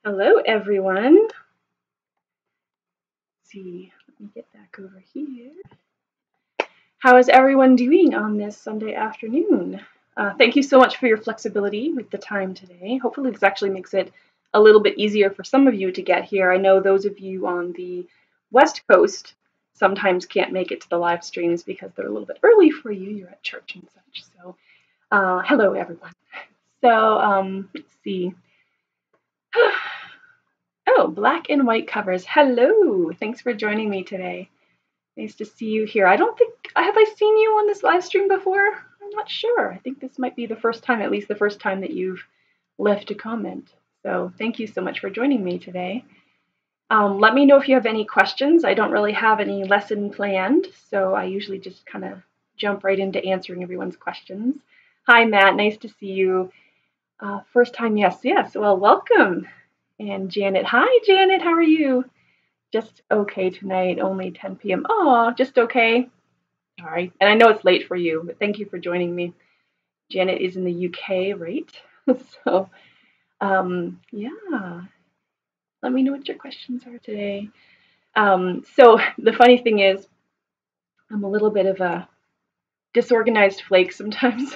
Hello, everyone. Let's see, let me get back over here. How is everyone doing on this Sunday afternoon? Thank you so much for your flexibility with the time today. Hopefully, this actually makes it a little bit easier for some of you to get here. I know those of you on the West Coast sometimes can't make it to the live streams because they're a little bit early for you. You're at church and such. So, hello, everyone. Let's see. Oh, black and white covers. Hello. Thanks for joining me today. Nice to see you here. I don't think, have I seen you on this live stream before? I'm not sure. I think this might be the first time, at least the first time that you've left a comment. So thank you so much for joining me today. Let me know if you have any questions. I don't really have any lesson planned, so I usually just kind of jump right into answering everyone's questions. Hi, Matt. Nice to see you. First time, yes. Well, welcome. And Janet. Hi, Janet. How are you? Just okay tonight, only 10 p.m. Oh, just okay. All right. And I know it's late for you, but thank you for joining me. Janet is in the UK, right? So, yeah. Let me know what your questions are today. So the funny thing is, I'm a little bit of a disorganized flake sometimes.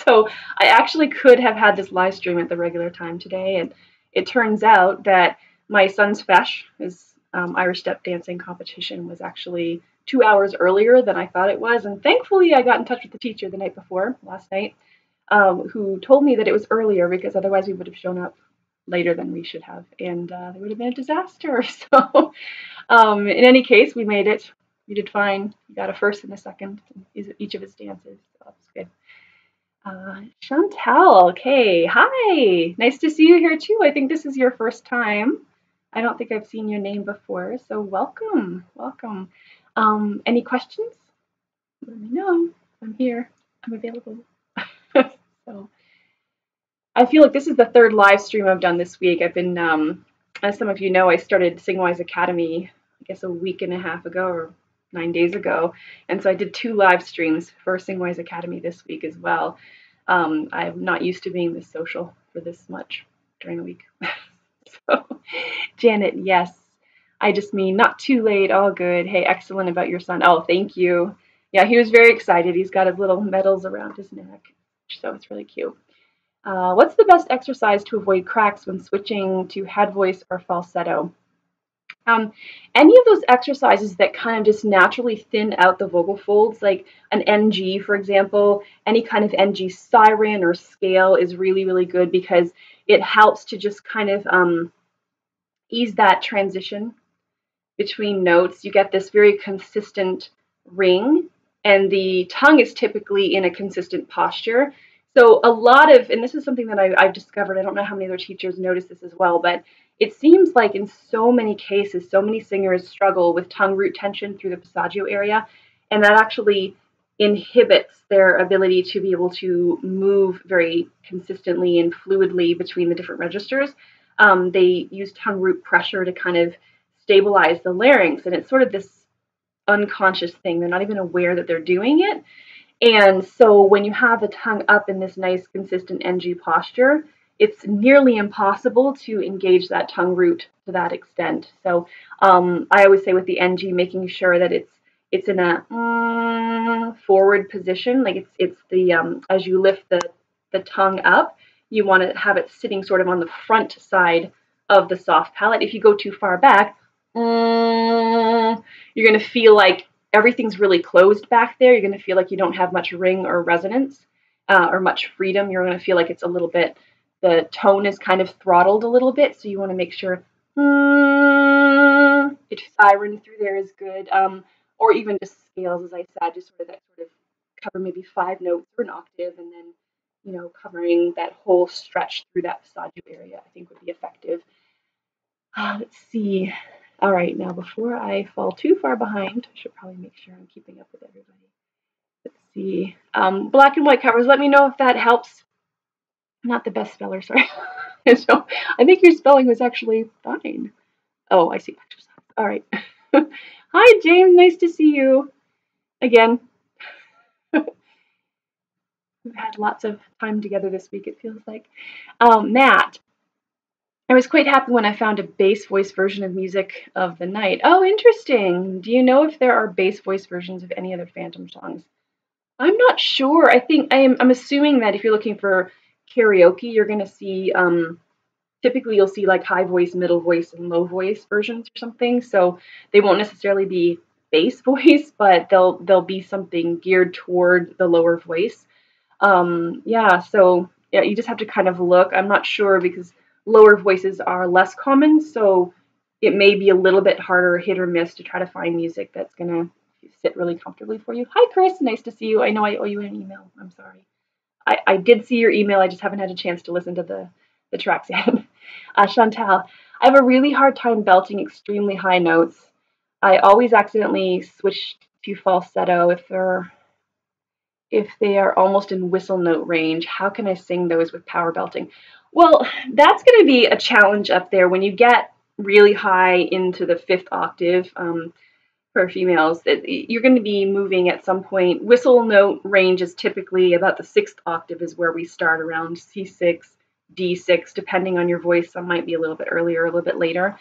So I actually could have had this live stream at the regular time today, and it turns out that my son's fesh, his Irish step dancing competition, was actually 2 hours earlier than I thought it was. And thankfully, I got in touch with the teacher the night before, last night, who told me that it was earlier because otherwise we would have shown up later than we should have, and there would have been a disaster. So, in any case, we made it. We did fine. We got a first and a second in each of his dances. So that's good. Chantel, okay, hi. Nice to see you here too. I think this is your first time. I don't think I've seen your name before, so welcome, welcome. Any questions? Let me know. I'm here. I'm available. So I feel like this is the third live stream I've done this week. I've been, as some of you know, I started SingWise Academy, I guess a week and a half ago or 9 days ago. And so I did 2 live streams for SingWise Academy this week as well. I'm not used to being this social for this much during the week. So, Janet, yes. I just mean not too late, all good. Hey, excellent about your son. Oh, thank you. Yeah, he was very excited. He's got his little medals around his neck, so it's really cute. What's the best exercise to avoid cracks when switching to head voice or falsetto? Um, any of those exercises that kind of just naturally thin out the vocal folds, like an NG, for example, any kind of NG siren or scale is really, really good because it helps to just kind of ease that transition between notes. You get this very consistent ring, and the tongue is typically in a consistent posture. So a lot of, and this is something that I've discovered, I don't know how many other teachers notice this as well, but it seems like in so many cases, so many singers struggle with tongue root tension through the passaggio area, and that actually inhibits their ability to be able to move very consistently and fluidly between the different registers. They use tongue root pressure to kind of stabilize the larynx, and it's sort of this unconscious thing. They're not even aware that they're doing it. And so when you have the tongue up in this nice consistent NG posture, it's nearly impossible to engage that tongue root to that extent. So I always say with the NG, making sure that it's in a forward position, like it's the as you lift the tongue up, you want to have it sitting sort of on the front side of the soft palate. If you go too far back, you're going to feel like everything's really closed back there. You're going to feel like you don't have much ring or resonance or much freedom. You're going to feel like it's a little bit, the tone is kind of throttled a little bit. So you want to make sure if siren through there is good, or even just scales, as I said, just sort of that sort of cover maybe 5 notes or an octave, and then covering that whole stretch through that passaggio area, I think would be effective. Let's see. All right, now before I fall too far behind, I should probably make sure I'm keeping up with everybody. Let's see. Black and white covers, let me know if that helps. I'm not the best speller, sorry. So I think your spelling was actually fine. Oh, I see exercise. All right. Hi, James. Nice to see you again. We've had lots of time together this week, it feels like. Matt, I was quite happy when I found a bass voice version of Music of the Night. Oh, interesting. Do you know if there are bass voice versions of any other Phantom songs? I'm not sure. I think I'm assuming that if you're looking for karaoke, you're gonna see typically you'll see like high voice, middle voice, and low voice versions or something. So they won't necessarily be bass voice, but they'll be something geared toward the lower voice. Yeah, so yeah, you just have to kind of look. I'm not sure because lower voices are less common, so it may be a little bit harder hit or miss to try to find music that's gonna sit really comfortably for you. Hi, Chris. Nice to see you. I know I owe you an email. I'm sorry. I did see your email. I just haven't had a chance to listen to the tracks yet. Chantal, I have a really hard time belting extremely high notes. I always accidentally switch to falsetto if they are almost in whistle note range. How can I sing those with power belting? Well, that's going to be a challenge up there when you get really high into the fifth octave. For females, you're going to be moving at some point. Whistle note range is typically about the sixth octave is where we start, around C6, D6, depending on your voice. Some might be a little bit earlier, a little bit later.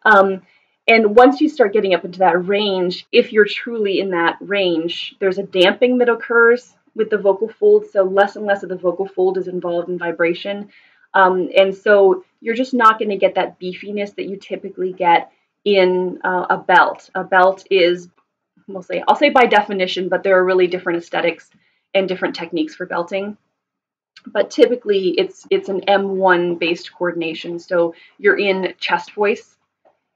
Um, and once you start getting up into that range, if you're truly in that range, there's a damping that occurs with the vocal fold. So less and less of the vocal fold is involved in vibration. And so you're just not going to get that beefiness that you typically get in a belt. A belt is, I'll say by definition, but there are really different aesthetics and different techniques for belting. But typically it's an M1 based coordination. So you're in chest voice,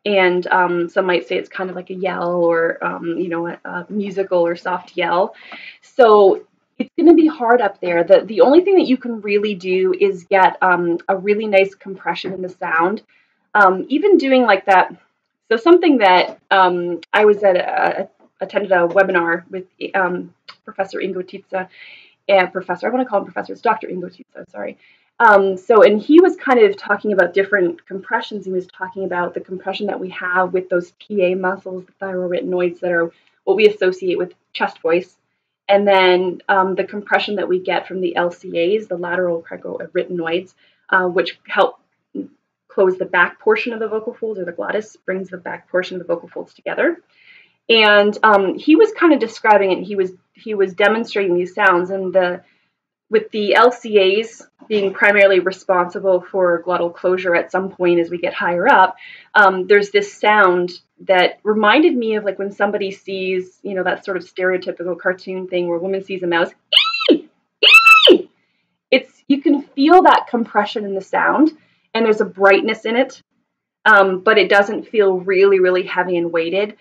and some might say it's kind of like a yell or a musical or soft yell. So it's going to be hard up there. The only thing that you can really do is get a really nice compression in the sound. Even doing like that. So something that I was attended a webinar with Professor Ingo Tietze, and I want to call him Professor, it's Dr. Ingo Tietze, sorry. And he was kind of talking about different compressions. He was talking about the compression that we have with those TA muscles, the thyroretinoids, that are what we associate with chest voice. And then the compression that we get from the LCAs, the lateral cricoarytenoids, which help close the back portion of the vocal folds, or the glottis brings the back portion of the vocal folds together. And he was kind of describing it. He was demonstrating these sounds, and with the LCAs being primarily responsible for glottal closure at some point as we get higher up, there's this sound that reminded me of like when somebody sees, that sort of stereotypical cartoon thing where a woman sees a mouse. You can feel that compression in the sound, and there's a brightness in it, but it doesn't feel really, really heavy and weighted.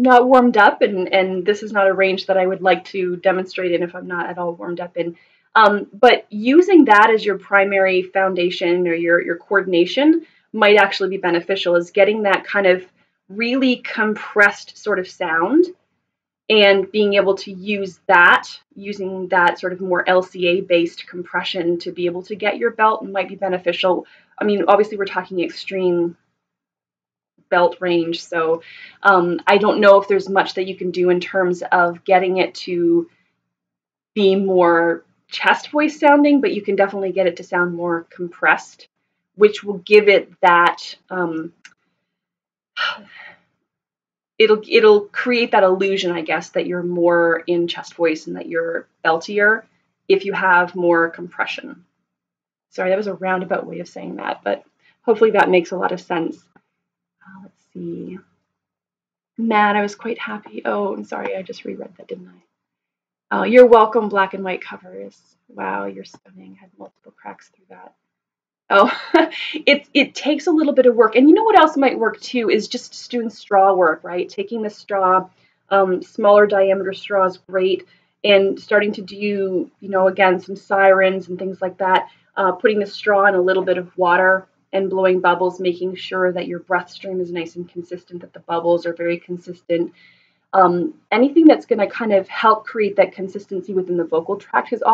Not warmed up, and this is not a range that I would like to demonstrate in if I'm not at all warmed up in. But using that as your primary foundation or your coordination might actually be beneficial, is getting that kind of really compressed sort of sound and being able to using that sort of more LCA-based compression to be able to get your belt might be beneficial. I mean, obviously we're talking extreme belt range, so I don't know if there's much that you can do in terms of getting it to be more chest voice sounding, but you can definitely get it to sound more compressed, which will give it that it'll create that illusion, I guess, that you're more in chest voice and that you're beltier if you have more compression. Sorry, that was a roundabout way of saying that, but hopefully that makes a lot of sense. Let's see. Matt, I was quite happy. Oh, I'm sorry, I just reread that, didn't I? Oh, you're welcome, black and white covers. Wow, you're stunning. Had multiple cracks through that. Oh, it takes a little bit of work. And you know what else might work too is just doing straw work, right? Taking the straw, smaller diameter straws, great, and starting to do, again, some sirens and things like that. Putting the straw in a little bit of water and blowing bubbles, making sure that your breath stream is nice and consistent, that the bubbles are very consistent. Anything that's going to kind of help create that consistency within the vocal tract, because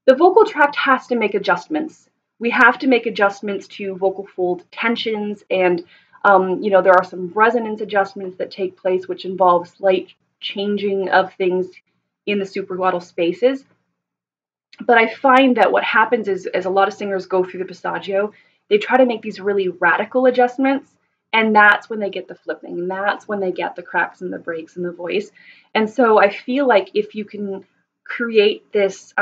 the vocal tract has to make adjustments. We have to make adjustments to vocal fold tensions, and there are some resonance adjustments that take place, which involve slight changing of things in the supraglottal spaces. But I find that what happens is, as a lot of singers go through the passaggio, they try to make these really radical adjustments, and that's when they get the flipping, and that's when they get the cracks and the breaks in the voice. And so I feel like if you can create this,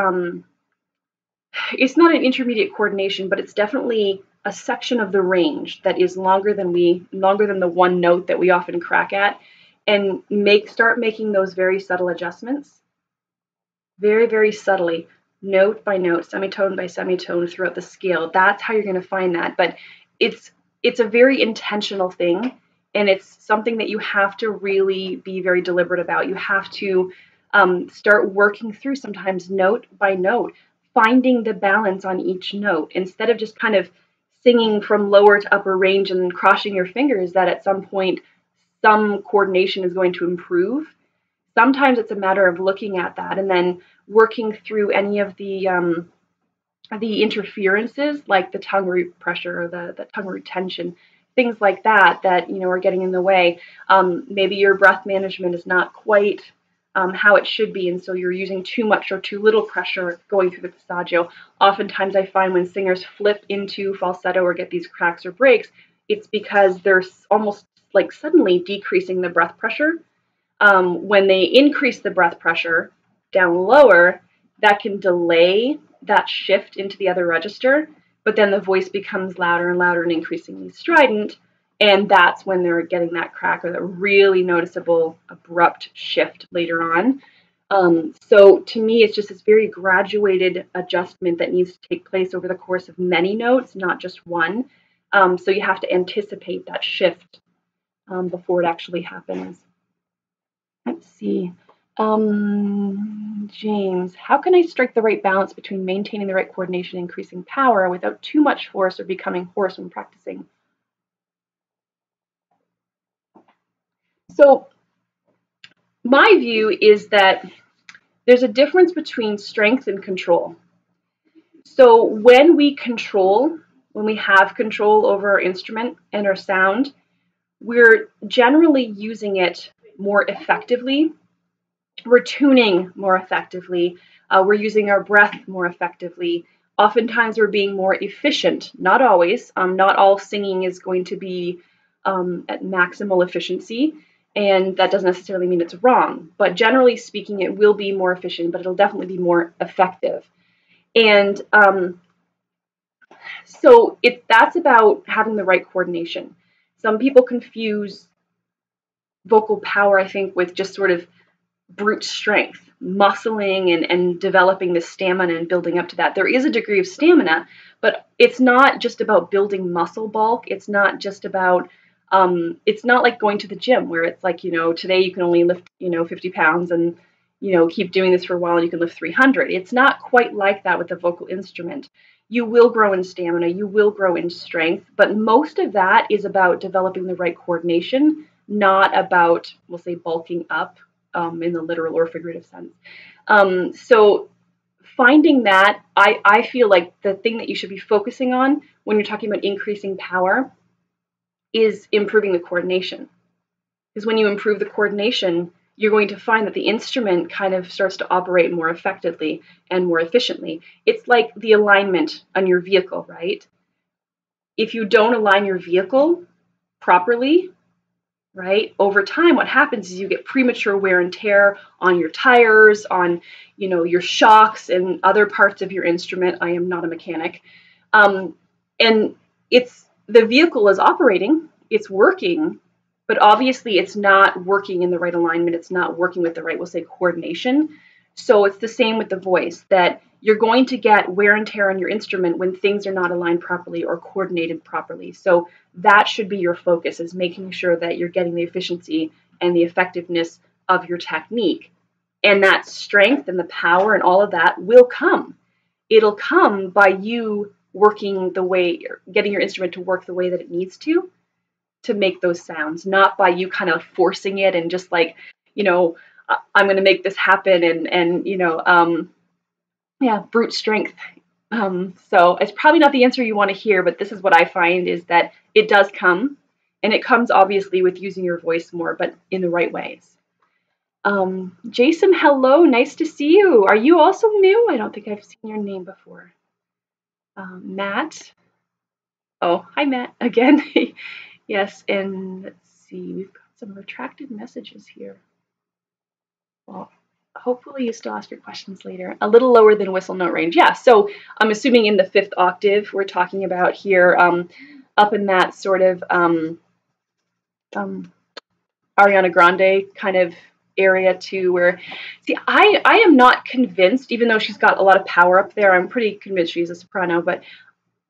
it's not an intermediate coordination, but it's definitely a section of the range that is longer than the one note that we often crack at, and start making those very subtle adjustments, very, very subtly, note by note, semitone by semitone throughout the scale. That's how you're going to find that. But it's a very intentional thing, and it's something that you have to really be very deliberate about. You have to start working through, sometimes note by note, finding the balance on each note instead of just kind of singing from lower to upper range and crossing your fingers that at some point some coordination is going to improve. Sometimes it's a matter of looking at that and then working through any of the interferences, like the tongue root pressure or the tongue root tension, things like that are getting in the way. Maybe your breath management is not quite how it should be, and so you're using too much or too little pressure going through the passaggio. Oftentimes I find when singers flip into falsetto or get these cracks or breaks, it's because they're almost like suddenly decreasing the breath pressure. When they increase the breath pressure down lower, that can delay that shift into the other register, but then the voice becomes louder and louder and increasingly strident, and that's when they're getting that crack or that really noticeable abrupt shift later on. So to me, it's just this very graduated adjustment that needs to take place over the course of many notes, not just one. So you have to anticipate that shift before it actually happens. Let's see. James, how can I strike the right balance between maintaining the right coordination and increasing power without too much force or becoming hoarse when practicing? So my view is that there's a difference between strength and control. So when we have control over our instrument and our sound, we're generally using it more effectively. We're tuning more effectively. We're using our breath more effectively. Oftentimes we're being more efficient. Not always. Not all singing is going to be at maximal efficiency, and that doesn't necessarily mean it's wrong. But generally speaking, it will be more efficient, but it'll definitely be more effective. And so that's about having the right coordination. Some people confuse vocal power, I think, with just sort of brute strength, muscling and developing the stamina and building up to that. There is a degree of stamina, but it's not just about building muscle bulk. It's not just about, it's not like going to the gym where it's like, today you can only lift, 50 pounds and, keep doing this for a while and you can lift 300. It's not quite like that with the vocal instrument. You will grow in stamina, you will grow in strength, but most of that is about developing the right coordination, not about, we'll say, bulking up in the literal or figurative sense. So finding that, I feel like the thing that you should be focusing on when you're talking about increasing power is improving the coordination. Because when you improve the coordination, you're going to find that the instrument kind of starts to operate more effectively and more efficiently. It's like the alignment on your vehicle, right? If you don't align your vehicle properly, right, over time, what happens is you get premature wear and tear on your tires, on, your shocks and other parts of your instrument. I am not a mechanic. And the vehicle is operating, it's working, but obviously it's not working in the right alignment. It's not working with the right, we'll say, coordination. So it's the same with the voice, that you're going to get wear and tear on your instrument when things are not aligned properly or coordinated properly. So that should be your focus, is making sure that you're getting the efficiency and the effectiveness of your technique. And that strength and the power and all of that will come. It'll come by you working getting your instrument to work the way that it needs to make those sounds, not by you kind of forcing it and just like, I'm going to make this happen and brute strength. So it's probably not the answer you want to hear, but this is what I find is that it does come, and it comes obviously with using your voice more, but in the right ways. Jason, hello, nice to see you. Are you also new? I don't think I've seen your name before. Matt. Oh, hi, Matt, again. Yes, and let's see, we've got some retracted messages here. Well, hopefully you still ask your questions later. A little lower than whistle note range. Yeah, so I'm assuming in the 5th octave we're talking about here, up in that sort of um, Ariana Grande kind of area too, where, see, I am not convinced, even though she's got a lot of power up there, I'm pretty convinced she's a soprano, but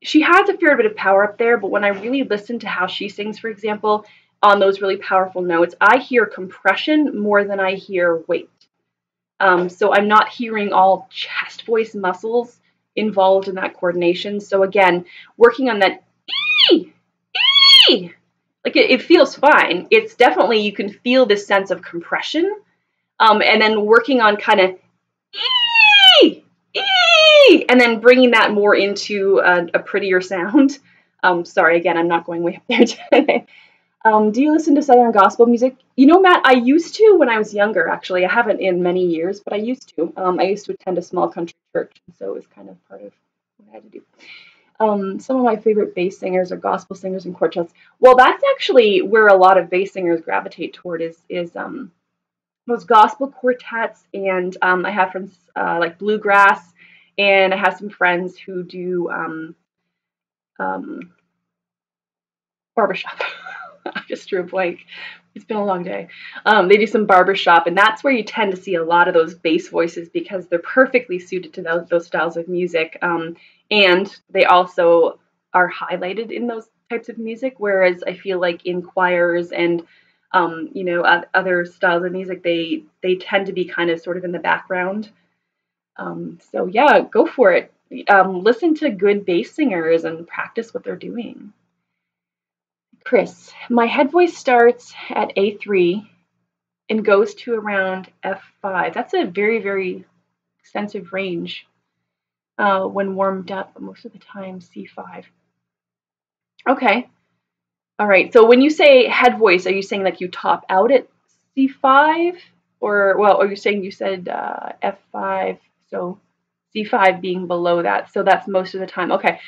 she has a fair bit of power up there, but when I really listen to how she sings, for example, on those really powerful notes, I hear compression more than I hear weight. So I'm not hearing all chest voice muscles involved in that coordination. So again, working on that ee, ee, like it feels fine. It's definitely, you can feel this sense of compression. And then working on kind of ee, ee, and then bringing that more into a prettier sound. Sorry, again, I'm not going way up there today. Do you listen to Southern gospel music? You know, Matt, I used to when I was younger, actually. I haven't in many years, but I used to. I used to attend a small country church, so it was kind of part of what I had to do. Some of my favorite bass singers are gospel singers and quartets. Well, that's actually where a lot of bass singers gravitate toward is those gospel quartets, and I have friends like bluegrass, and I have some friends who do um, barbershop. I just drew a blank. It's been a long day. They do some barbershop, and that's where you tend to see a lot of those bass voices because they're perfectly suited to those styles of music. And they also are highlighted in those types of music, whereas I feel like in choirs and other styles of music, they tend to be kind of sort of in the background. So yeah, go for it. Listen to good bass singers and practice what they're doing. Chris, my head voice starts at A3 and goes to around F5. That's a very, very extensive range when warmed up, but most of the time C5. Okay. All right. So when you say head voice, are you saying like you top out at C5? Or, well, are you saying you said F5, so C5 being below that? So that's most of the time. Okay.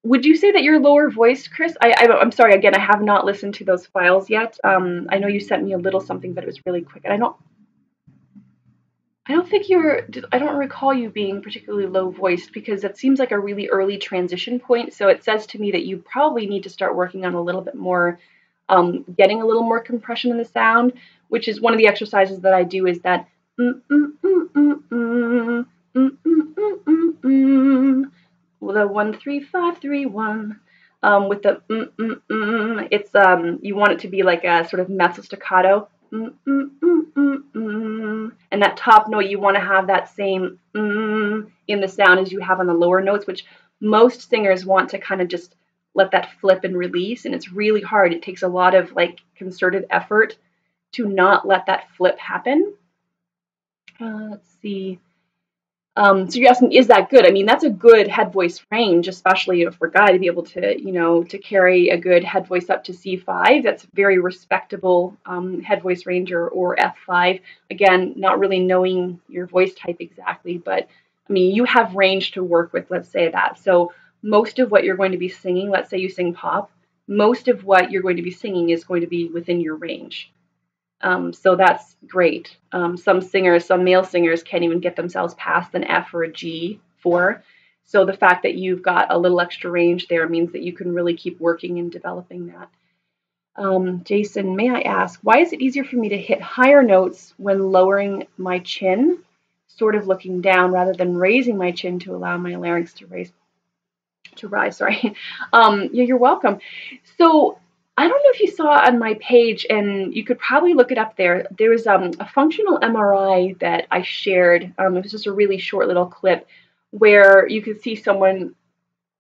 Would you say that you're lower voiced, Chris? I'm sorry, again, I have not listened to those files yet. I know you sent me a little something, but it was really quick. And I don't recall you being particularly low voiced because that seems like a really early transition point. So it says to me that you probably need to start working on a little bit more, getting a little more compression in the sound, which is one of the exercises that I do is that with a 1-3-5-3-1 with the it's you want it to be like a sort of mezzo staccato, and that top note you want to have that same in the sound as you have on the lower notes, which most singers want to kind of just let that flip and release, and it's really hard. It takes a lot of like concerted effort to not let that flip happen. Let's see. So you're asking, is that good? I mean, that's a good head voice range, especially for a guy to be able to, to carry a good head voice up to C5. That's very respectable head voice range or F5. Again, not really knowing your voice type exactly, but I mean, you have range to work with, let's say that. So most of what you're going to be singing, let's say you sing pop, most of what you're going to be singing is going to be within your range. So that's great. Some male singers can't even get themselves past an F or a G4. So the fact that you've got a little extra range there means that you can really keep working and developing that. Jason, may I ask, why is it easier for me to hit higher notes when lowering my chin, sort of looking down, rather than raising my chin to allow my larynx to rise? Sorry. Yeah, you're welcome. So I don't know if you saw on my page, and you could probably look it up there. There was a functional MRI that I shared. It was just a really short little clip where you could see someone,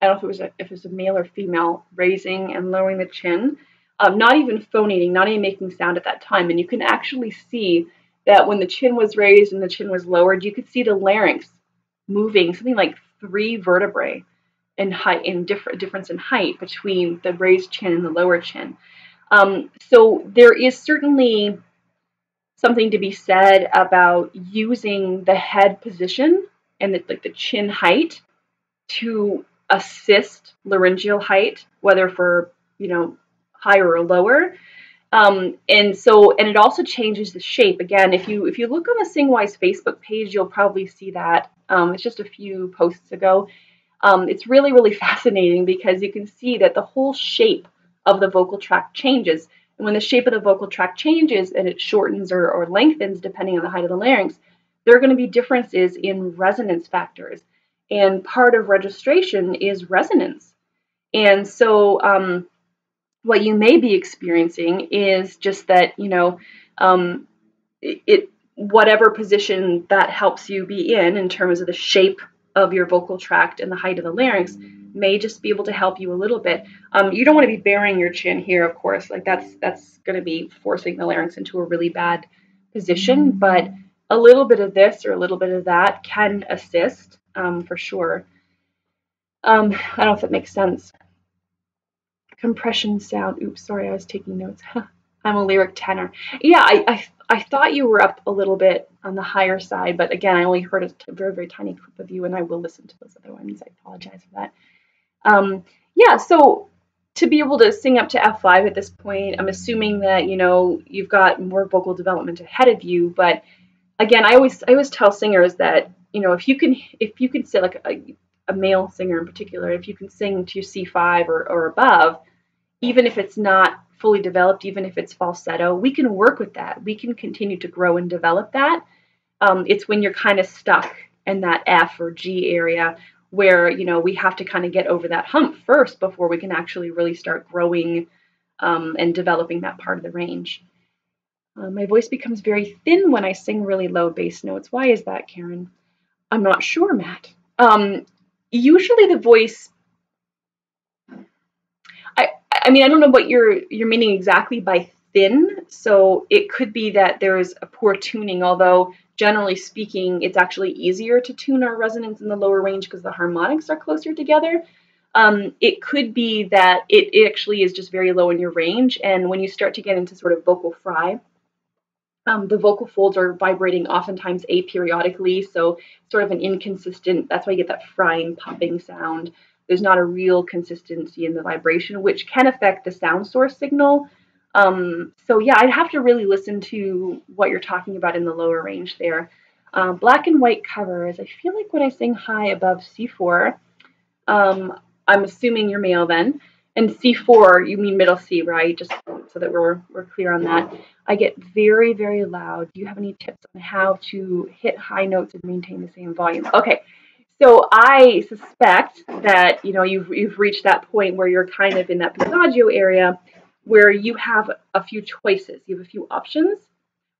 I don't know if it was a male or female, raising and lowering the chin, not even phonating, not even making sound at that time. And you can actually see that when the chin was raised and the chin was lowered, you could see the larynx moving something like 3 vertebrae in height, in difference in height between the raised chin and the lower chin. So there is certainly something to be said about using the head position and the chin height to assist laryngeal height, whether for, higher or lower. And it also changes the shape. Again, if you look on the SingWise Facebook page, you'll probably see that. It's just a few posts ago. It's really, really fascinating because you can see that the whole shape of the vocal tract changes. And when the shape of the vocal tract changes and it shortens or lengthens depending on the height of the larynx, there are going to be differences in resonance factors. And part of registration is resonance. And so what you may be experiencing is just that, whatever position that helps you be in terms of the shape of your vocal tract and the height of the larynx may just be able to help you a little bit. You don't want to be bearing your chin here, of course, like that's going to be forcing the larynx into a really bad position, but a little bit of this or a little bit of that can assist, for sure. I don't know if it makes sense. Compression sound. Oops, sorry, I was taking notes. I'm a lyric tenor. Yeah, I thought you were up a little bit on the higher side, but again, I only heard a very, very tiny clip of you, and I will listen to those other ones. I apologize for that. Yeah, so to be able to sing up to F5 at this point, I'm assuming that, you've got more vocal development ahead of you, but again, I always tell singers that, if you can sit like a male singer in particular, if you can sing to C5 or above, even if it's not fully developed, even if it's falsetto, we can work with that. We can continue to grow and develop that. It's when you're kind of stuck in that F or G area where, we have to kind of get over that hump first before we can actually really start growing and developing that part of the range. My voice becomes very thin when I sing really low bass notes. Why is that, Karyn? I'm not sure, Matt. Usually the voice, I mean, I don't know what you're meaning exactly by thin. So it could be that there's a poor tuning, although generally speaking, it's actually easier to tune our resonance in the lower range because the harmonics are closer together. It could be that it actually is just very low in your range. And when you start to get into sort of vocal fry, the vocal folds are vibrating oftentimes aperiodically, so sort of an inconsistent, that's why you get that frying, popping sound. There's not a real consistency in the vibration, which can affect the sound source signal. So yeah, I'd have to really listen to what you're talking about in the lower range there. Black and white covers. I feel like when I sing high above C4, I'm assuming you're male then, and C4, you mean middle C, right? Just so that we're clear on that. I get very, very loud. Do you have any tips on how to hit high notes and maintain the same volume? Okay. So I suspect that, you've reached that point where you're kind of in that passaggio area where you have a few choices. You have a few options.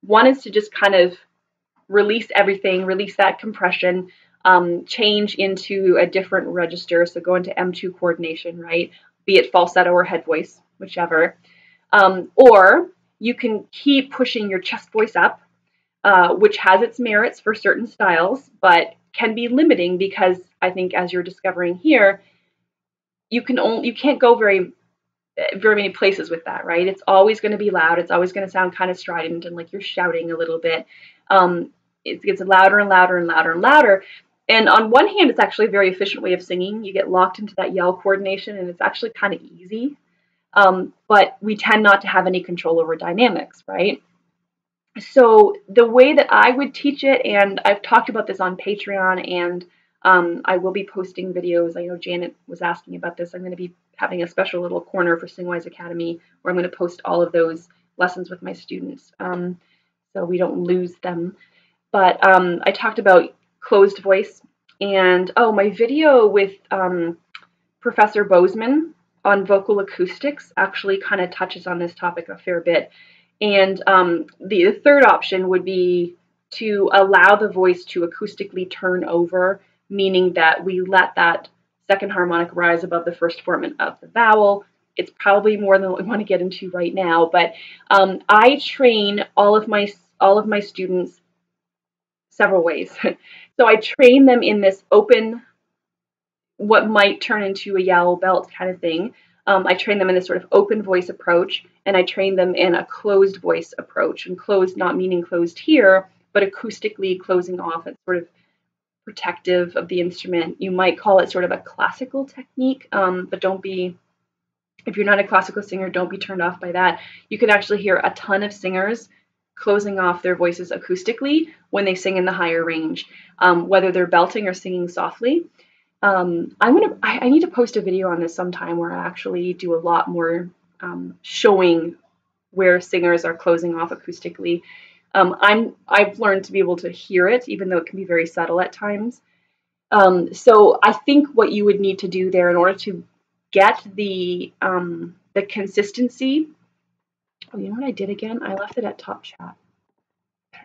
One is to just kind of release everything, release that compression, change into a different register. So go into M2 coordination, right? Be it falsetto or head voice, whichever. Or you can keep pushing your chest voice up, which has its merits for certain styles, but can be limiting because I think, as you're discovering here, you can't go very many places with that, right? It's always going to be loud. It's always going to sound kind of strident and like you're shouting a little bit. It gets louder and louder and louder and louder. And on one hand, it's actually a very efficient way of singing. You get locked into that yell coordination, and it's actually kind of easy. But we tend not to have any control over dynamics, right? So the way that I would teach it, and I've talked about this on Patreon, and I will be posting videos. I know Janet was asking about this. I'm going to be having a special little corner for SingWise Academy where I'm going to post all of those lessons with my students, so we don't lose them. But I talked about closed voice, and my video with Professor Bozeman on vocal acoustics actually kind of touches on this topic a fair bit. And the third option would be to allow the voice to acoustically turn over, meaning that we let that second harmonic rise above the first formant of the vowel. It's probably more than what we want to get into right now, but I train all of my students several ways. So I train them in this open, what might turn into a yell belt kind of thing, I train them in this sort of open voice approach, and I train them in a closed voice approach. And closed not meaning closed here, but acoustically closing off. It's sort of protective of the instrument. You might call it sort of a classical technique, but don't be, if you're not a classical singer, don't be turned off by that. You can actually hear a ton of singers closing off their voices acoustically when they sing in the higher range, whether they're belting or singing softly. I need to post a video on this sometime where I actually do a lot more showing where singers are closing off acoustically. I've learned to be able to hear it, even though it can be very subtle at times. So I think what you would need to do there in order to get the consistency. Oh, you know what I did again? I left it at top chat.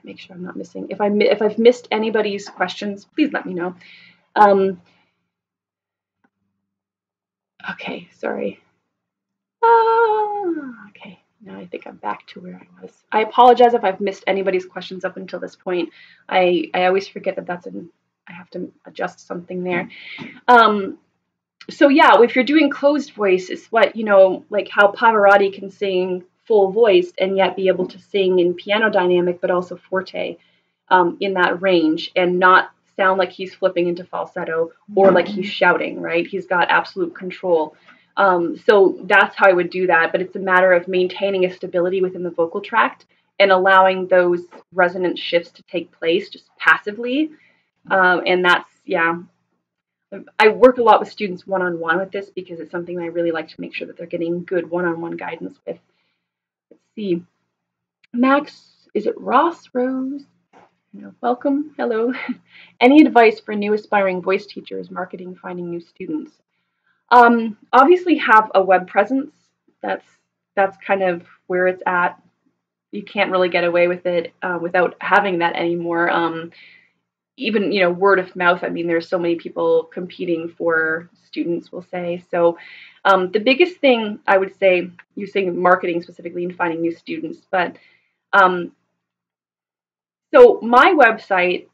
Make sure I'm not missing. If I've missed anybody's questions, please let me know. Okay, sorry. Okay, now I think I'm back to where I was. I apologize if I've missed anybody's questions up until this point. I always forget that I have to adjust something there. So yeah, if you're doing closed voice, it's what, like how Pavarotti can sing full voiced and yet be able to sing in piano dynamic, but also forte in that range and not sound like he's flipping into falsetto or like he's shouting, right? He's got absolute control. So that's how I would do that. But it's a matter of maintaining a stability within the vocal tract and allowing those resonance shifts to take place just passively. And that's, yeah. I work a lot with students one-on-one with this because it's something I really like to make sure that they're getting good one-on-one guidance with. Let's see. Max, is it Ross Rose? Welcome. Hello. Any advice for new aspiring voice teachers marketing finding new students? Obviously have a web presence. That's kind of where it's at. You can't really get away with it without having that anymore. Even, word of mouth. I mean, there's so many people competing for students, we'll say. So the biggest thing I would say, you're saying marketing specifically and finding new students, but so my website,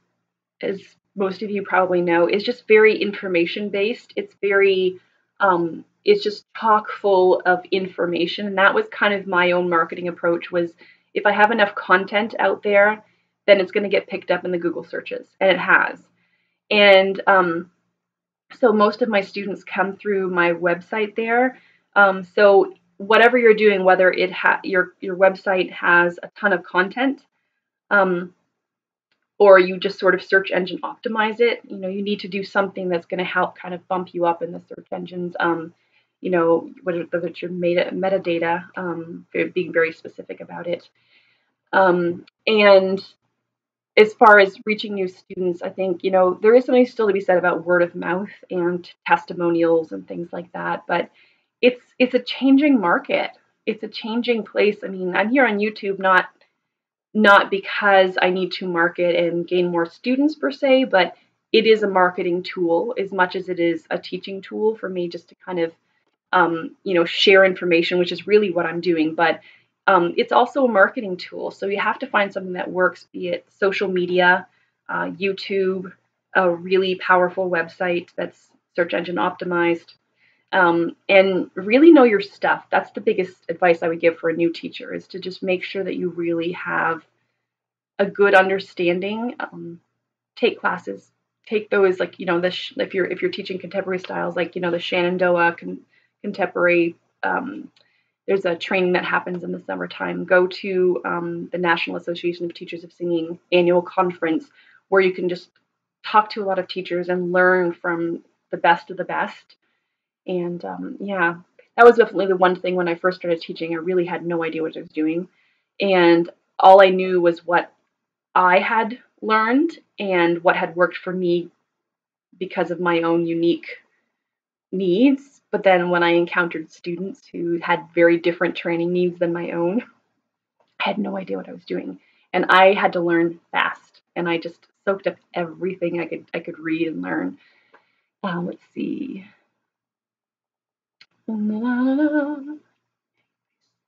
as most of you probably know, is just very information based. It's very, it's just chock full of information. And that was kind of my own marketing approach was if I have enough content out there, then it's going to get picked up in the Google searches. And it has. And so most of my students come through my website there. So whatever you're doing, whether your website has a ton of content, or you just sort of search engine optimize it, you need to do something that's going to help kind of bump you up in the search engines. Whether it's your metadata, being very specific about it. And as far as reaching new students, I think, there is something still to be said about word of mouth and testimonials and things like that. But it's a changing market. It's a changing place. I mean, I'm here on YouTube, not because I need to market and gain more students per se, but it is a marketing tool as much as it is a teaching tool for me just to kind of, share information, which is really what I'm doing. But it's also a marketing tool. So you have to find something that works, be it social media, YouTube, a really powerful website that's search engine optimized, and really know your stuff. That's the biggest advice I would give for a new teacher is to just make sure that you really have a good understanding. Take classes, take those like, if you're teaching contemporary styles, like, the Shenandoah contemporary, there's a training that happens in the summertime. Go to the National Association of Teachers of Singing annual conference where you can just talk to a lot of teachers and learn from the best of the best. And that was definitely the one thing when I first started teaching. I really had no idea what I was doing. And all I knew was what I had learned and what had worked for me because of my own unique needs. But then when I encountered students who had very different training needs than my own, I had no idea what I was doing. And I had to learn fast. And I just soaked up everything I could read and learn. Let's see.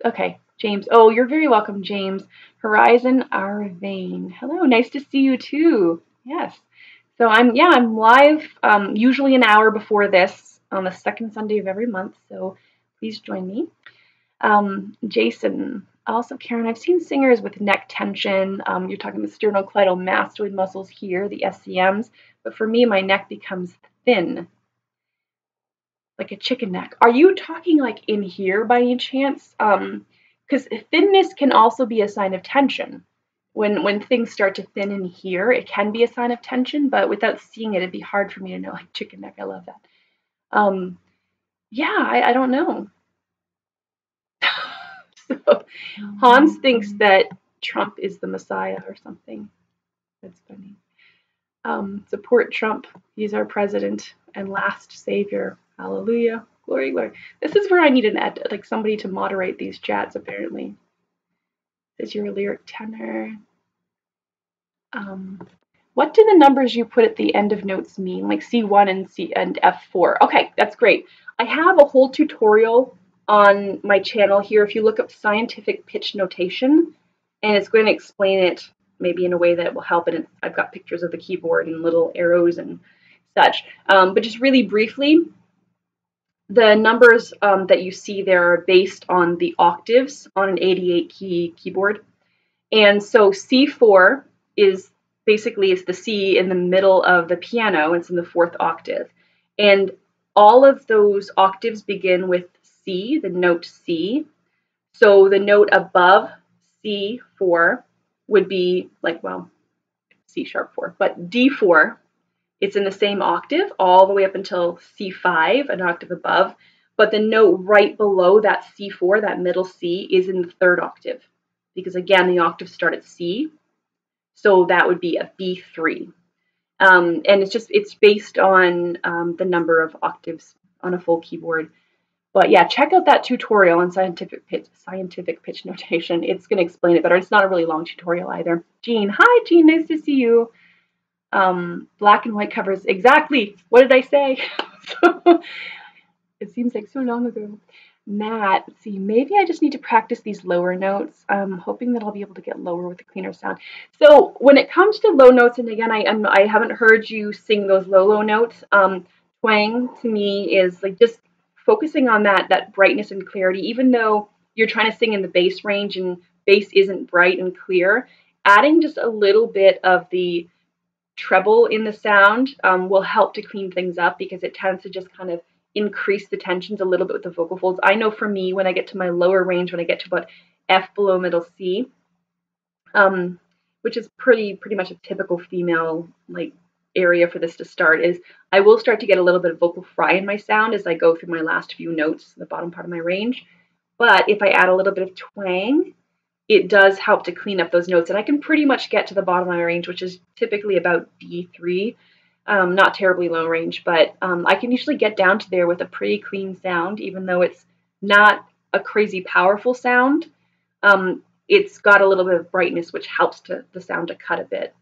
Okay, James. Oh, you're very welcome, James. Horizon Arvane. Hello, nice to see you too. Yes. So I'm live usually an hour before this on the second Sunday of every month. So Please join me. Jason, also Karyn, I've seen singers with neck tension. You're talking the sternocleidomastoid muscles here, the SCMs, but for me, my neck becomes thin, like a chicken neck. Are you talking like in here by any chance? Because thinness can also be a sign of tension. When things start to thin in here, it can be a sign of tension, but without seeing it, it'd be hard for me to know. Like chicken neck, I love that. Um, yeah, I don't know. So Hans thinks that Trump is the Messiah or something. That's funny. Support Trump. He's our president and last savior. Hallelujah. Glory, glory. This is where I need like somebody to moderate these chats, apparently. Is your lyric tenor? What do the numbers you put at the end of notes mean? Like C1 and F4. Okay, that's great. I have a whole tutorial on my channel here. If you look up scientific pitch notation, and it's going to explain it maybe in a way that will help. And I've got pictures of the keyboard and little arrows and such. But just really briefly, the numbers that you see there are based on the octaves on an 88 key keyboard. And so C4 is basically it's the C in the middle of the piano. It's in the fourth octave. And all of those octaves begin with C, the note C. So the note above C4 would be like, well, C sharp 4, but D4, it's in the same octave all the way up until C5, an octave above. But the note right below that C4, that middle C, is in the third octave. Because again, the octaves start at C. So that would be a B3. And it's based on the number of octaves on a full keyboard. But yeah, check out that tutorial on scientific pitch notation. It's going to explain it better. It's not a really long tutorial either. Jean, hi Jean, nice to see you. Black and white covers, exactly. What did I say? It seems like so long ago. Matt, let's see, maybe I just need to practice these lower notes. I'm hoping that I'll be able to get lower with a cleaner sound. So when it comes to low notes, and again, I haven't heard you sing those low notes. Twang to me is like just focusing on that brightness and clarity, even though you're trying to sing in the bass range and bass isn't bright and clear, adding just a little bit of the treble in the sound will help to clean things up because it tends to just kind of increase the tensions a little bit with the vocal folds. I know for me, when I get to my lower range, when I get to about F below middle C, which is pretty much a typical female like area for this to start, is I will start to get a little bit of vocal fry in my sound as I go through my last few notes, the bottom part of my range. But if I add a little bit of twang, it does help to clean up those notes. And I can pretty much get to the bottom of my range, which is typically about D3, not terribly low range, but I can usually get down to there with a pretty clean sound, even though it's not a crazy powerful sound. It's got a little bit of brightness, which helps the sound to cut a bit.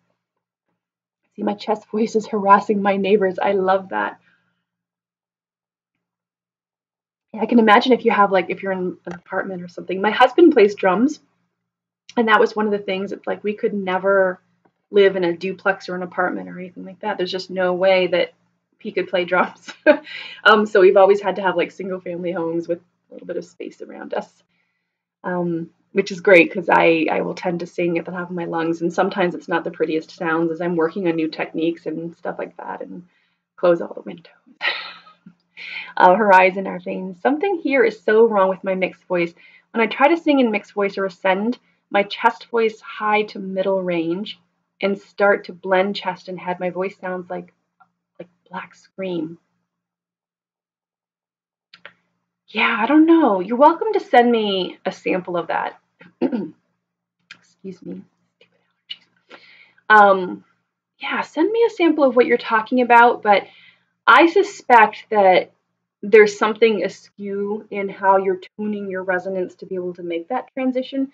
See, my chest voice is harassing my neighbors. I love that. I can imagine if you're in an apartment or something. My husband plays drums, and that was one of the things. It's like we could never live in a duplex or an apartment or anything like that. There's just no way that he could play drums. So we've always had to have like single family homes with a little bit of space around us, which is great because I will tend to sing at the top of my lungs, and sometimes it's not the prettiest sounds as I'm working on new techniques and stuff like that, and close all the windows. Horizon our veins. Something here is so wrong with my mixed voice. When I try to sing in mixed voice or ascend my chest voice high to middle range and start to blend chest and head, my voice sounds like black scream. Yeah, I don't know. You're welcome to send me a sample of that. Excuse me. Yeah, send me a sample of what you're talking about, but I suspect that there's something askew in how you're tuning your resonance to be able to make that transition.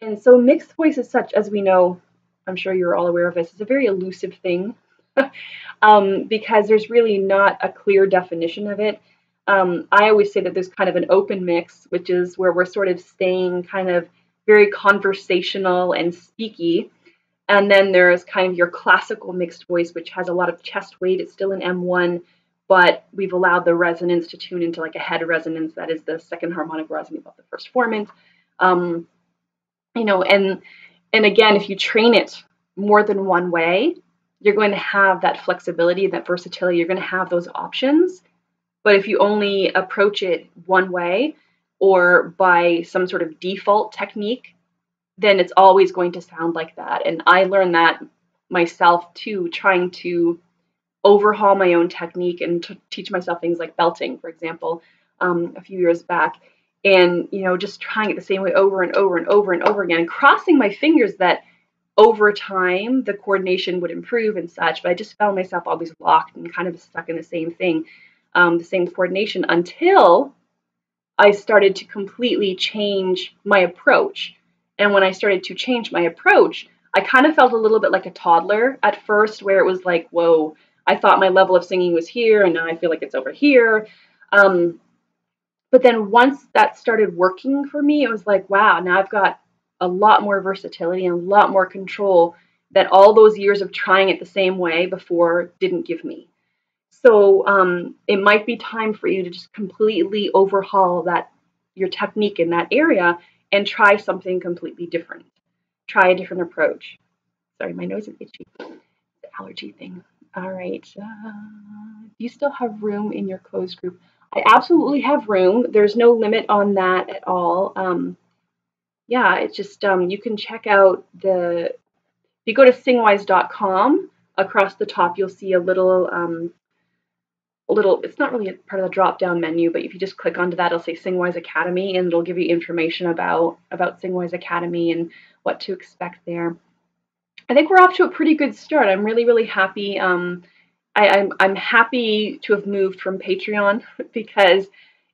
And so mixed voice is such, as we know, I'm sure you're all aware of this, it's a very elusive thing because there's really not a clear definition of it. I always say that there's kind of an open mix, which is where we're sort of staying kind of very conversational and speaky. And then there's kind of your classical mixed voice, which has a lot of chest weight. It's still an M1, but we've allowed the resonance to tune into like a head resonance that is the second harmonic resonance of the first formant. You know, and again, if you train it more than one way, you're going to have that flexibility, that versatility. You're going to have those options. But if you only approach it one way or by some sort of default technique, then it's always going to sound like that. And I learned that myself too, trying to overhaul my own technique and to teach myself things like belting, for example, a few years back. And, you know, just trying it the same way over and over and over and over again, and crossing my fingers that over time the coordination would improve and such. But I just found myself always locked and kind of stuck in the same thing, the same coordination, until I started to completely change my approach. And when I started to change my approach, I kind of felt a little bit like a toddler at first, where it was like, whoa, I thought my level of singing was here, and now I feel like it's over here. But then once that started working for me, it was like, wow, now I've got a lot more versatility and a lot more control that all those years of trying it the same way before didn't give me. So it might be time for you to just completely overhaul your technique in that area and try something completely different. Try a different approach. Sorry, my nose is itchy. The allergy thing. All right. Do you still have room in your closed group? I absolutely have room. There's no limit on that at all. Yeah, it's just you can check out if you go to singwise.com, across the top you'll see a little, it's not really a part of the drop down menu, but if you just click onto that, it'll say SingWise Academy, and it'll give you information about SingWise Academy and what to expect there. I think we're off to a pretty good start. I'm really, really happy. I'm happy to have moved from Patreon because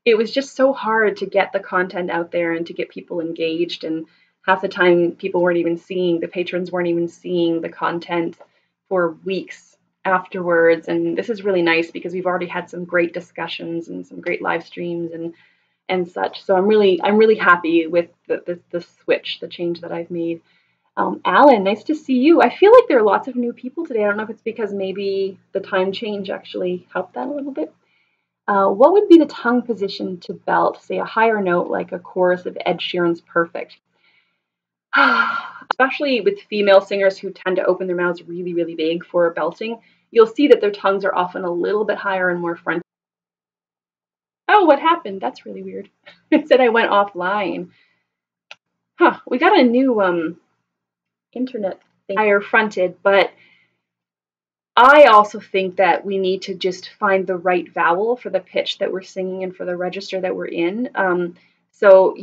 it was just so hard to get the content out there and to get people engaged. And half the time, the patrons weren't even seeing the content for weeks afterwards. And this is really nice because we've already had some great discussions and some great live streams and such. So I'm really happy with the switch, the change that I've made. Alan, nice to see you. I feel like there are lots of new people today. I don't know if it's because maybe the time change actually helped that a little bit. What would be the tongue position to belt, say a higher note like a chorus of Ed Sheeran's Perfect? Especially with female singers who tend to open their mouths really, really big for belting, you'll see that their tongues are often a little bit higher and more frontal. Oh, what happened? That's really weird. It said I went offline. We got a new internet thing, higher fronted, but I also think that we need to just find the right vowel for the pitch that we're singing and for the register that we're in. So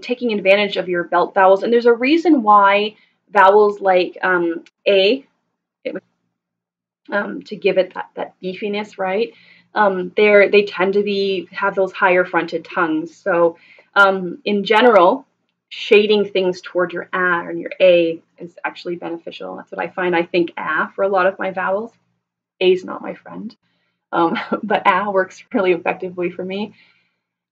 taking advantage of your belt vowels, and there's a reason why vowels like A, to give it that beefiness, right? They tend to have those higher fronted tongues. So in general, shading things toward your A and your A is actually beneficial. That's what I find. I think A for a lot of my vowels. A is not my friend, but A works really effectively for me.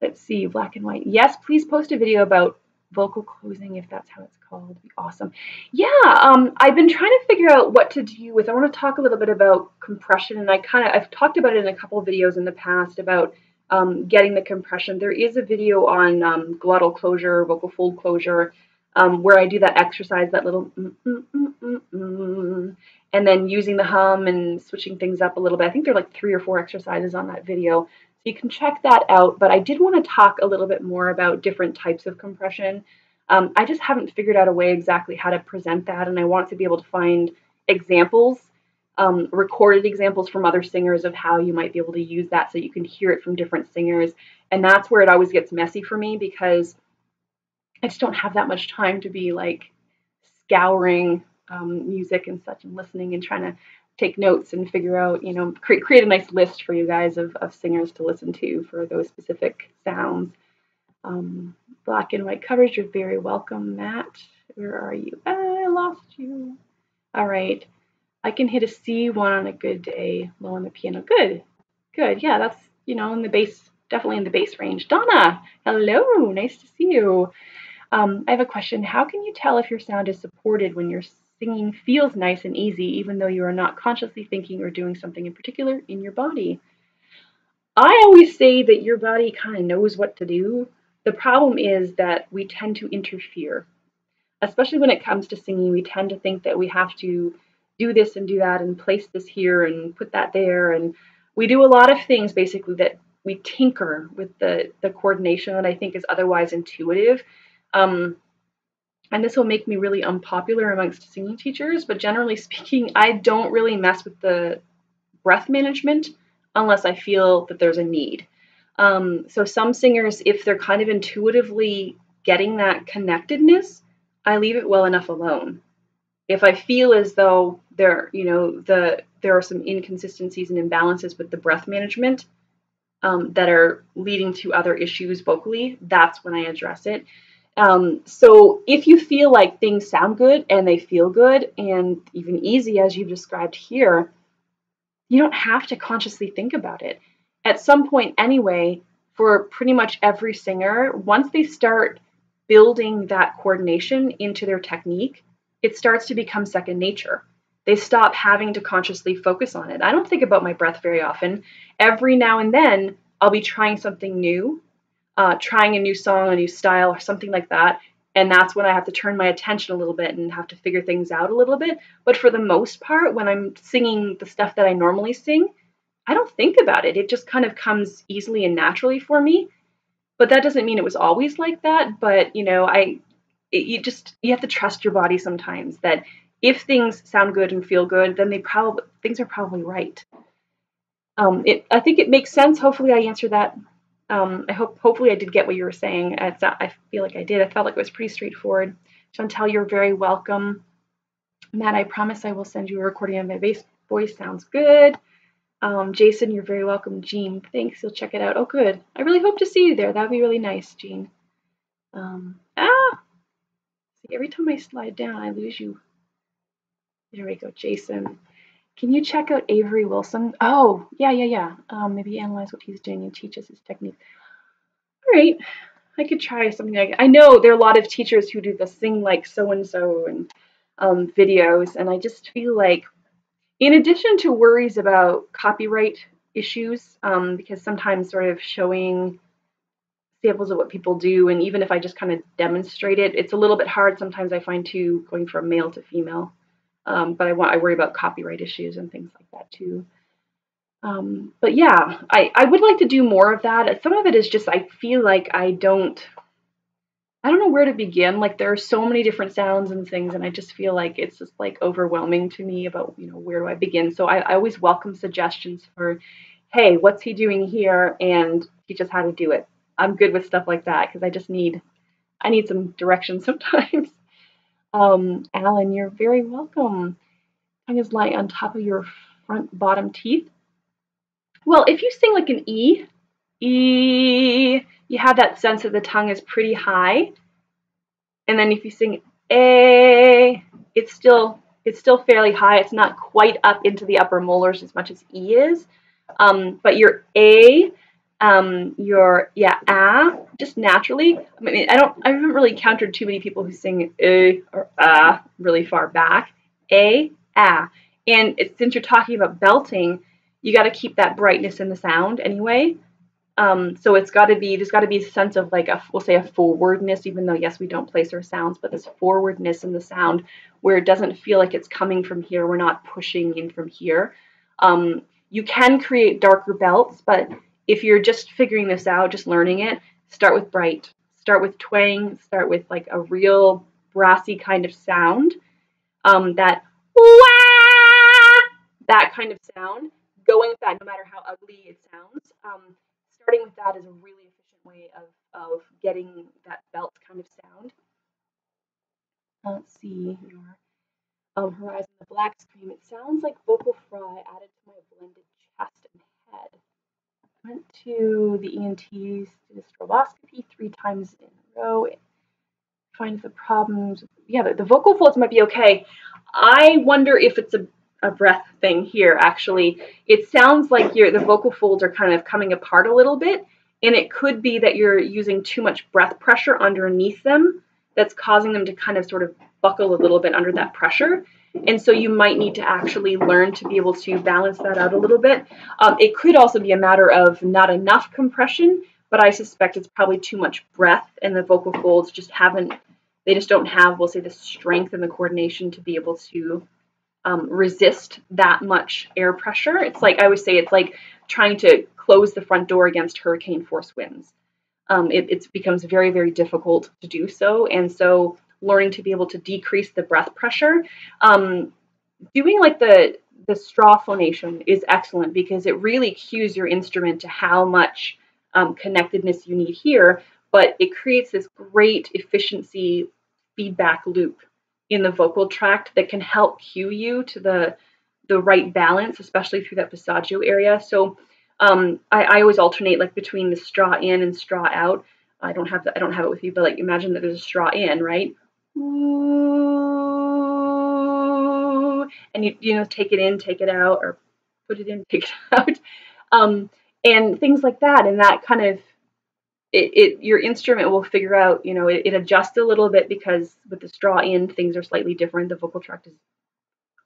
Let's see, black and white. Yes, please post a video about vocal closing, if that's how it's called. It'd be awesome. Yeah, I've been trying to figure out what to do with. I want to talk a little bit about compression, and I've talked about it in a couple of videos in the past about getting the compression. There is a video on glottal closure, vocal fold closure, where I do that exercise, that little and then using the hum and switching things up a little bit. I think there are like 3 or 4 exercises on that video. So you can check that out, but I did want to talk a little bit more about different types of compression. I just haven't figured out a way exactly how to present that, and I want to be able to find examples, recorded examples from other singers of how you might be able to use that so you can hear it from different singers. And that's where it always gets messy for me because I just don't have that much time to be like scouring music and such and listening and trying to take notes and figure out, create a nice list for you guys of singers to listen to for those specific sounds. Black and white coverage, you're very welcome, Matt. Where are you? I lost you. All right. I can hit a C1 on a good day, low on the piano. Good. Yeah, that's, in the bass, definitely in the bass range. Donna, hello. Nice to see you. I have a question. How can you tell if your sound is supported when your singing feels nice and easy, even though you are not consciously thinking or doing something in particular in your body? I always say that your body kind of knows what to do. The problem is that we tend to interfere, especially when it comes to singing. We tend to think that we have to do this and do that and place this here and put that there. And we do a lot of things basically that we tinker with the coordination that I think is otherwise intuitive. Um, and this will make me really unpopular amongst singing teachers, but generally speaking, I don't really mess with the breath management unless I feel that there's a need. So some singers, if they're kind of intuitively getting that connectedness, I leave it well enough alone. If I feel as though there are some inconsistencies and imbalances with the breath management that are leading to other issues vocally, that's when I address it. So if you feel like things sound good and they feel good and even easy as you've described here, you don't have to consciously think about it. At some point anyway, for pretty much every singer, once they start building that coordination into their technique, it starts to become second nature. They stop having to consciously focus on it. I don't think about my breath very often. Every now and then, I'll be trying something new, trying a new song, a new style, or something like that. And that's when I have to turn my attention a little bit and have to figure things out a little bit. But for the most part, when I'm singing the stuff that I normally sing, I don't think about it. It just kind of comes easily and naturally for me. But that doesn't mean it was always like that. But you have to trust your body sometimes that if things sound good and feel good, then things are probably right. I think it makes sense. Hopefully, I answered that. Hopefully I did get what you were saying. I feel like I did. I felt like it was pretty straightforward. Chantel, you're very welcome. Matt, I promise I will send you a recording of my bass voice. Sounds good. Jason, you're very welcome. Jean, thanks. You'll check it out. Oh, good. I really hope to see you there. That'd be really nice, Jean. See, every time I slide down, I lose you. There we go, Jason. Can you check out Avery Wilson? Oh, yeah. Maybe analyze what he's doing and teach us his technique. All right, I could try something like. I know there are a lot of teachers who do the sing like so and so and videos, and I just feel like, in addition to worries about copyright issues, because sometimes sort of showing samples of what people do, and even if I just kind of demonstrate it, it's a little bit hard. Sometimes I find too going from male to female. But I worry about copyright issues and things like that too. But yeah, I would like to do more of that. Some of it is just I feel like I don't know where to begin. Like there are so many different sounds and things, and I just feel like it's just like overwhelming to me about where do I begin. So I always welcome suggestions for, hey, what's he doing here, and teach us how to do it. I'm good with stuff like that because I need some direction sometimes. Alan, you're very welcome. Tongue is lying on top of your front bottom teeth. Well, if you sing like an E, you have that sense that the tongue is pretty high. And then if you sing A, it's still fairly high. It's not quite up into the upper molars as much as E is. But your A, your just naturally. I mean, I haven't really encountered too many people who sing A or really far back. A, and since you're talking about belting, you got to keep that brightness in the sound anyway. So there's got to be a sense of like we'll say a forwardness, even though yes, we don't place our sounds, but this forwardness in the sound where it doesn't feel like it's coming from here. We're not pushing in from here. You can create darker belts, but if you're just figuring this out, just learning it, start with bright, start with twang, start with like a real brassy kind of sound. That kind of sound, going with that no matter how ugly it sounds. Starting with that is a really efficient way of getting that belt kind of sound. Let's see your Horizon the Black Scream. It sounds like vocal fry added to my blended chest and head. Went to the ENTs, did a stroboscopy 3 times in a row. Find the problems. Yeah, the vocal folds might be okay. I wonder if it's a breath thing here, actually. It sounds like the vocal folds are kind of coming apart a little bit, and it could be that you're using too much breath pressure underneath them that's causing them to kind of sort of buckle a little bit under that pressure. And so you might need to actually learn to be able to balance that out a little bit. It could also be a matter of not enough compression, but I suspect it's probably too much breath, and the vocal folds just haven't, they just don't have, we'll say, the strength and the coordination to be able to resist that much air pressure. It's like, I always say, it's like trying to close the front door against hurricane force winds. It becomes very, very difficult to do so. And so learning to be able to decrease the breath pressure, doing like the straw phonation is excellent because it really cues your instrument to how much connectedness you need here, but it creates this great efficiency feedback loop in the vocal tract that can help cue you to the right balance, especially through that passaggio area. So I always alternate like between the straw in and straw out. I don't have it with you, but like imagine that there's a straw in, right? And you know, take it in, take it out, or put it in, take it out, and things like that. And that kind of your instrument will figure out, you know, it adjusts a little bit because with the straw in, things are slightly different. The vocal tract is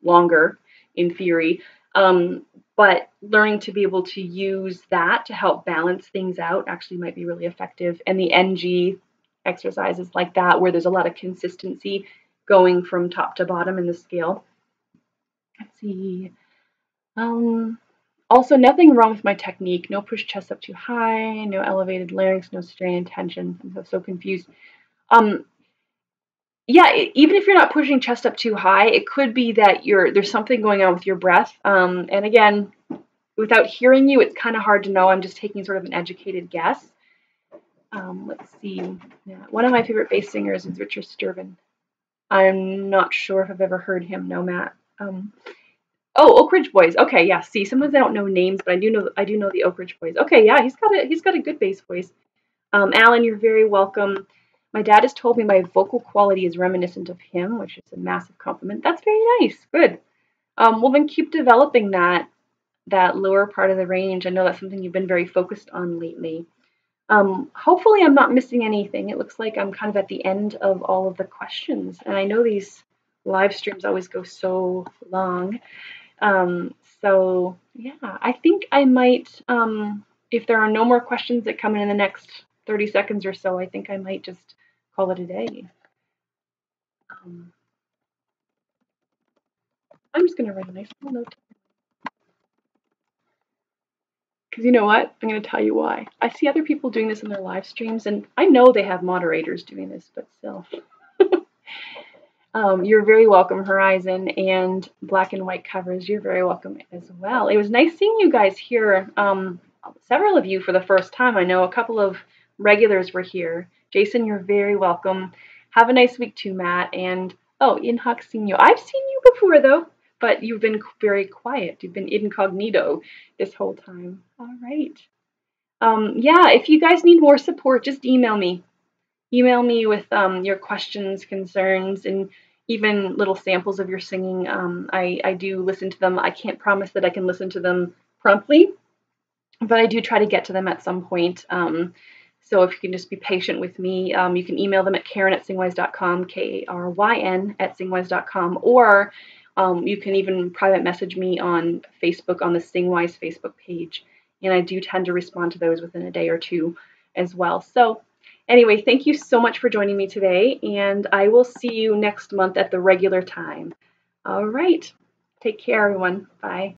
longer in theory. But learning to be able to use that to help balance things out actually might be really effective. And the NG exercises like that, where there's a lot of consistency going from top to bottom in the scale. Let's see. Also, nothing wrong with my technique. No push chest up too high, no elevated larynx, no strain and tension. I'm so confused. Yeah, even if you're not pushing chest up too high, it could be that there's something going on with your breath. And again, without hearing you, it's kind of hard to know. I'm just taking sort of an educated guess. Let's see. Yeah, one of my favorite bass singers is Richard Sturban. I'm not sure if I've ever heard him. No, Matt. Oh, Oak Ridge Boys. Okay, yeah. See, sometimes I don't know names, but I do know the Oak Ridge Boys. Okay, yeah, he's got a good bass voice. Alan, you're very welcome. My dad has told me my vocal quality is reminiscent of him, which is a massive compliment. That's very nice. Good. Well, then keep developing that lower part of the range. I know that's something you've been very focused on lately. Hopefully I'm not missing anything. It looks like I'm kind of at the end of all of the questions. And I know these live streams always go so long. So yeah, I think I might, if there are no more questions that come in the next 30 seconds or so, I think I might just call it a day. I'm just going to write a nice little note. Because you know what? I'm going to tell you why. I see other people doing this in their live streams, and I know they have moderators doing this, but still. You're very welcome, Horizon, and Black and White Covers. You're very welcome as well. It was nice seeing you guys here. Several of you for the first time. I know a couple of regulars were here. Jason, you're very welcome. Have a nice week too, Matt. And oh, Inhawk seen you. I've seen you before though, but you've been very quiet. You've been incognito this whole time. All right. Yeah, if you guys need more support, just email me. Email me with your questions, concerns, and even little samples of your singing. I do listen to them. I can't promise that I can listen to them promptly, but I do try to get to them at some point. So if you can just be patient with me, you can email them at Karyn@singwise.com, Karyn @singwise.com, or you can even private message me on Facebook on the SingWise Facebook page. And I do tend to respond to those within a day or two as well. So anyway, thank you so much for joining me today, and I will see you next month at the regular time. All right. Take care, everyone. Bye.